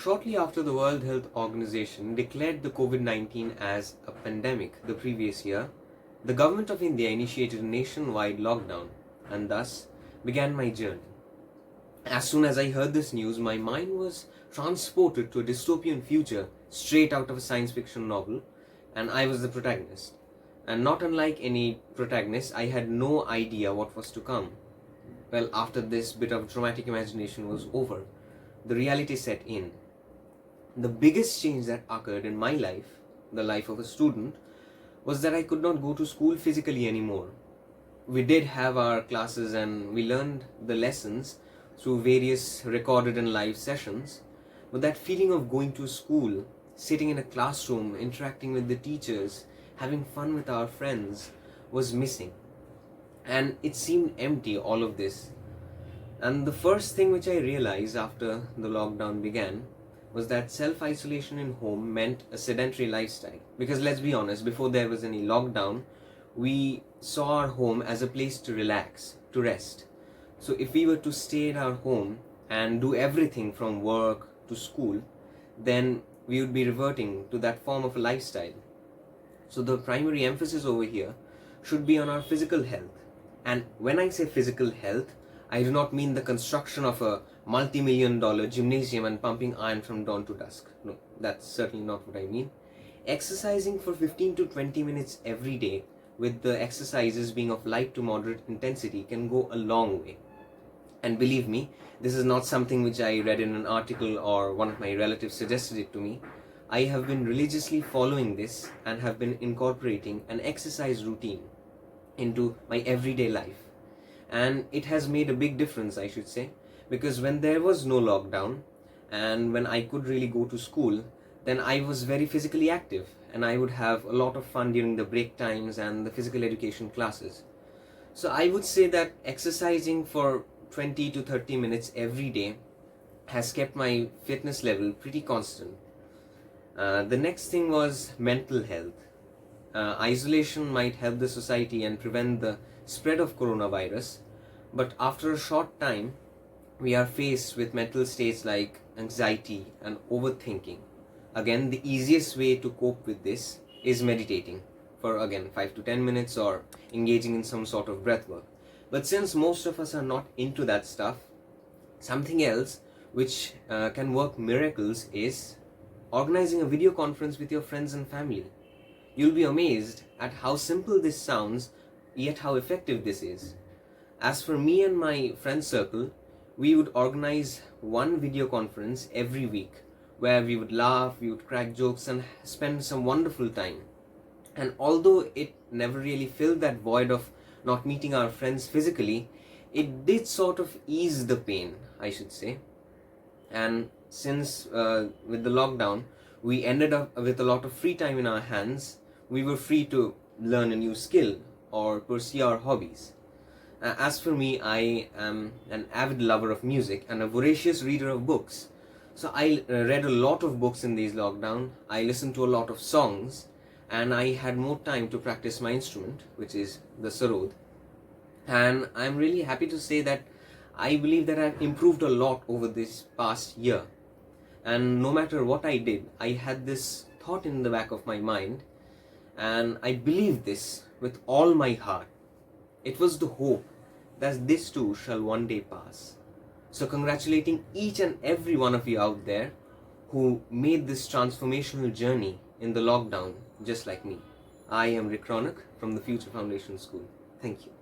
Shortly after the World Health Organization declared the COVID-19 as a pandemic the previous year, the government of India initiated a nationwide lockdown and thus began my journey. As soon as I heard this news, my mind was transported to a dystopian future straight out of a science fiction novel, and I was the protagonist. And not unlike any protagonist, I had no idea what was to come. Well, after this bit of dramatic imagination was over, the reality set in. The biggest change that occurred in my life, the life of a student, was that I could not go to school physically anymore. We did have our classes and we learned the lessons through various recorded and live sessions, but that feeling of going to school, sitting in a classroom, interacting with the teachers, having fun with our friends was missing. And it seemed empty, all of this. And the first thing which I realized after the lockdown began was that self-isolation in home meant a sedentary lifestyle. Because let's be honest, before there was any lockdown, we saw our home as a place to relax, to rest. So if we were to stay in our home and do everything from work to school, then we would be reverting to that form of a lifestyle. So the primary emphasis over here should be on our physical health. And when I say physical health, I do not mean the construction of a multi-million-dollar gymnasium and pumping iron from dawn to dusk. No, that's certainly not what I mean. Exercising for 15 to 20 minutes every day, with the exercises being of light to moderate intensity, can go a long way. And believe me, this is not something which I read in an article or one of my relatives suggested it to me. I have been religiously following this and have been incorporating an exercise routine into my everyday life. And it has made a big difference, I should say, because when there was no lockdown and when I could really go to school, then I was very physically active and I would have a lot of fun during the break times and the physical education classes. So I would say that exercising for 20 to 30 minutes every day has kept my fitness level pretty constant. The next thing was mental health. Isolation might help the society and prevent the spread of coronavirus, but after a short time, we are faced with mental states like anxiety and overthinking. Again, the easiest way to cope with this is meditating for again 5 to 10 minutes or engaging in some sort of breath work. But since most of us are not into that stuff, something else which can work miracles is organizing a video conference with your friends and family. You'll be amazed at how simple this sounds, yet how effective this is. As for me and my friend circle, we would organize one video conference every week where we would laugh, we would crack jokes and spend some wonderful time. And although it never really filled that void of not meeting our friends physically, it did sort of ease the pain, I should say. And since with the lockdown, we ended up with a lot of free time in our hands, we were free to learn a new skill or pursue our hobbies. As for me, I am an avid lover of music and a voracious reader of books. So I read a lot of books in these lockdown, I listened to a lot of songs, and I had more time to practice my instrument, which is the sarod. And I'm really happy to say that I believe that I've improved a lot over this past year. And no matter what I did, I had this thought in the back of my mind, and I believed this with all my heart. It was the hope that this too shall one day pass. So congratulating each and every one of you out there who made this transformational journey in the lockdown just like me. I am Raunaak from the Future Foundation School. Thank you.